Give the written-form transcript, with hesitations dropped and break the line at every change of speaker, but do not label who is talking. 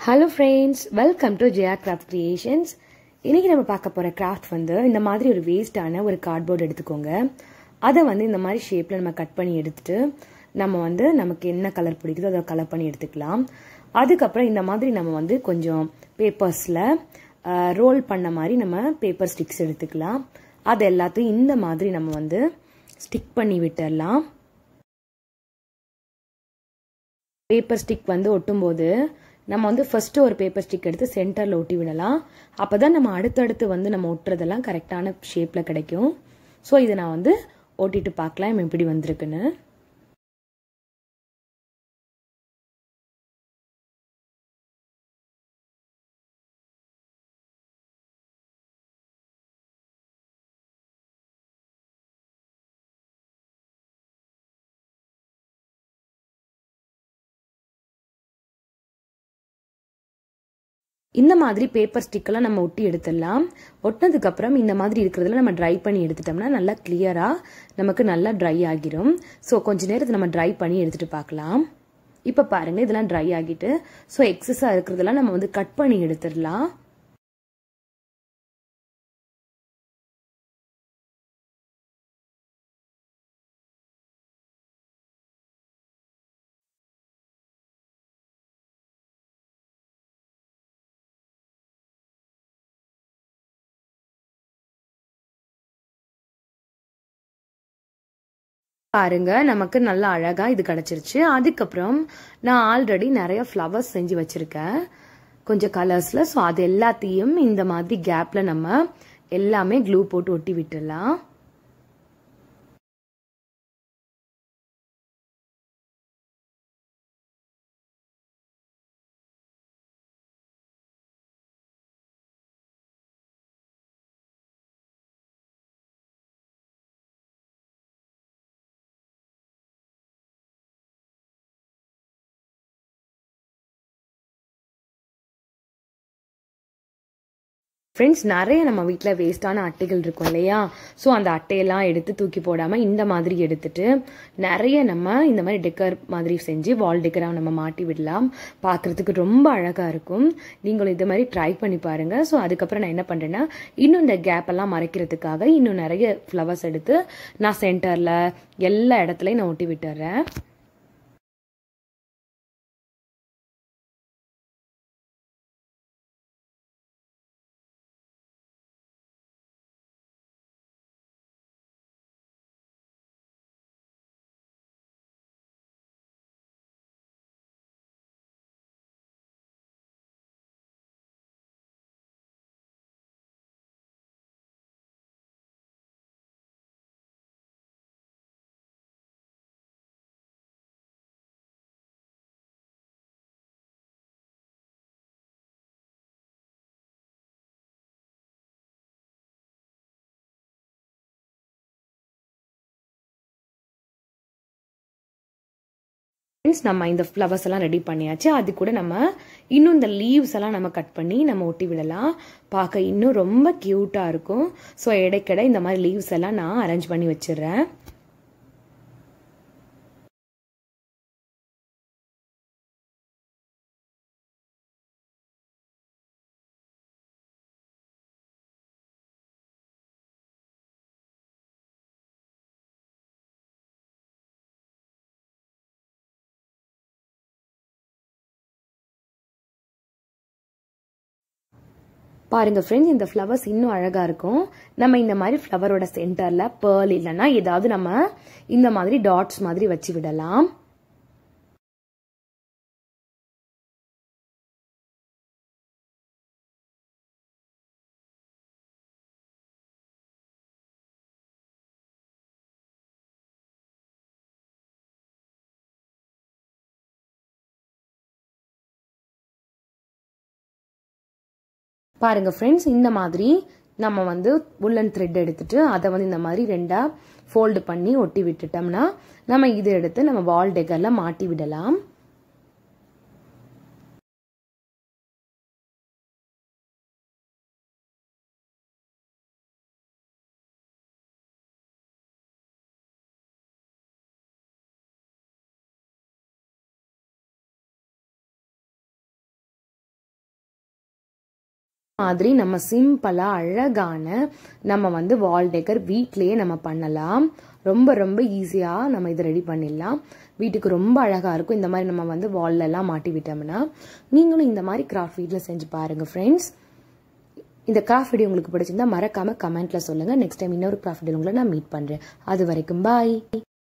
Hello friends, welcome to Jaya Craft Creations. இன்னைக்கு நம்ம பார்க்க போற கிராஃப்ட் இந்த மாதிரி ஒரு வேஸ்டான ஒரு கார்ட்போர்ட் எடுத்துக்கோங்க. அதை இந்த மாதிரி ஷேப்ல நம்ம கட் பண்ணி எடுத்துட்டு நம்ம நமக்கு என்ன கலர் பிடிக்குதோ அதை கலர் பண்ணி எடுத்துக்கலாம். அதுக்கு அப்புறம் இந்த மாதிரி நம்ம கொஞ்சம் பேப்பர்ஸ்ல ரோல் பண்ண மாதிரி நம்ம பேப்பர் ஸ்டிக்ஸ் எடுத்துக்கலாம். அது எல்லாத்தையும் இந்த மாதிரி நம்ம ஸ்டிக் பண்ணி விட்டுறலாம். பேப்பர் ஸ்டிக் ஒட்டும்போது நம்ம ஃபர்ஸ்ட் ஒரு பேப்பர் ஸ்டிக் எடுத்து சென்டர்ல ஒட்டி விடலாம். அப்பதான் நம்ம அடுத்தடுத்து நம்ம ஒட்டுறதெல்லாம் கரெக்டான ஷேப்ல கிடைக்கும். ஸோ இதை நான் ஒட்டிட்டு பார்க்கலாம் எப்படி வந்திருக்குன்னு. இந்த மாதிரி பேப்பர் ஸ்டிக்கெல்லாம் நம்ம ஒட்டி எடுத்துடலாம். ஒட்டினதுக்கு அப்புறம் இந்த மாதிரி இருக்கிறதுல நம்ம ட்ரை பண்ணி எடுத்துட்டோம்னா நல்லா கிளியரா நமக்கு நல்லா ட்ரை ஆகிரும். ஸோ கொஞ்ச நேரத்தை நம்ம ட்ரை பண்ணி எடுத்துட்டு பார்க்கலாம். இப்போ பாருங்க இதெல்லாம் ட்ரை ஆகிட்டு ஸோ எக்ஸஸா இருக்கிறதெல்லாம் நம்ம கட் பண்ணி எடுத்துடலாம். பாருங்க நமக்கு நல்லா அழகா இது கிடைச்சிருச்சு. அதுக்கப்புறம் நான் ஆல்ரெடி நிறைய ஃப்ளவர்ஸ் செஞ்சு வச்சிருக்கேன் கொஞ்சம் கலர்ஸ்ல. ஸோ அது எல்லாத்தையும் இந்த மாதிரி கேப்ல நம்ம எல்லாமே க்ளூ போட்டு ஒட்டி விட்டுடலாம். ஃப்ரெண்ட்ஸ் நிறைய நம்ம வீட்டில் வேஸ்டான அட்டைகள் இருக்கும் இல்லையா? ஸோ அந்த அட்டையெல்லாம் எடுத்து தூக்கி போடாமல் இந்த மாதிரி எடுத்துட்டு நிறைய நம்ம இந்த மாதிரி டெக்கர் மாதிரி செஞ்சு வால் டெக்கராக நம்ம மாட்டி விடலாம். பார்க்குறதுக்கு ரொம்ப அழகாக இருக்கும். நீங்களும் இது மாதிரி ட்ரை பண்ணி பாருங்கள். ஸோ அதுக்கப்புறம் நான் என்ன பண்ணுறேன்னா இன்னும் இந்த கேப் எல்லாம் மறைக்கிறதுக்காக இன்னும் நிறைய ஃப்ளவர்ஸ் எடுத்து நான் சென்டரில் எல்லா இடத்துலையும் நான் ஒட்டி விட்டுறேன். நம்ம இந்த ஃப்ளவர்ஸ் எல்லாம் ரெடி பண்ணியாச்சு. அது கூட நம்ம இன்னும் இந்த லீவ்ஸ் எல்லாம் நம்ம கட் பண்ணி நம்ம ஒட்டி விடலாம். பார்க்க இன்னும் ரொம்ப கியூட்டா இருக்கும். ஸோ இடைக்கிட இந்த மாதிரி லீவ்ஸ் எல்லாம் நான் அரேஞ்ச் பண்ணி வச்சிடுறேன். பாருங்க ஃப்ரெண்ட்ஸ் இந்த ஃப்ளவர்ஸ் இன்னும் அழகா இருக்கும். நம்ம இந்த மாதிரி ஃப்ளவரோட சென்டர்ல பேர்ல் இல்லைன்னா ஏதாவது நம்ம இந்த மாதிரி டாட்ஸ் மாதிரி வச்சு விடலாம். பாருங்க ஃப்ரெண்ட்ஸ் இந்த மாதிரி நம்ம உல்லன் த்ரெட் எடுத்துட்டு அதை இந்த மாதிரி ரெண்டா ஃபோல்டு பண்ணி ஒட்டி விட்டுட்டோம்னா நம்ம இதை எடுத்து நம்ம வால் டெக்கர்ல மாட்டி விடலாம். மாதிரி நம்ம சிம்பிளா அழகான நம்ம வந்து வால் டெக்கர் வீட்லயே நம்ம பண்ணலாம். ரொம்ப ரொம்ப ஈஸியா நம்ம இதை ரெடி பண்ணிடலாம். வீட்டுக்கு ரொம்ப அழகா இருக்கும். இந்த மாதிரி நம்ம வந்து வால்ல எல்லாம் மாட்டி விட்டோம்னா நீங்களும் இந்த மாதிரி கிராஃப்ட் வீட்ல செஞ்சு பாருங்க ஃப்ரெண்ட்ஸ். இந்த கிராஃப்ட் வீடியோ உங்களுக்கு பிடிச்சிருந்தா மறக்காம கமெண்ட்ல சொல்லுங்க. நெக்ஸ்ட் டைம் இன்னொரு கிராஃப்ட் வீடியோ உங்களை நான் மீட் பண்றேன். அது வரைக்கும் பாய்.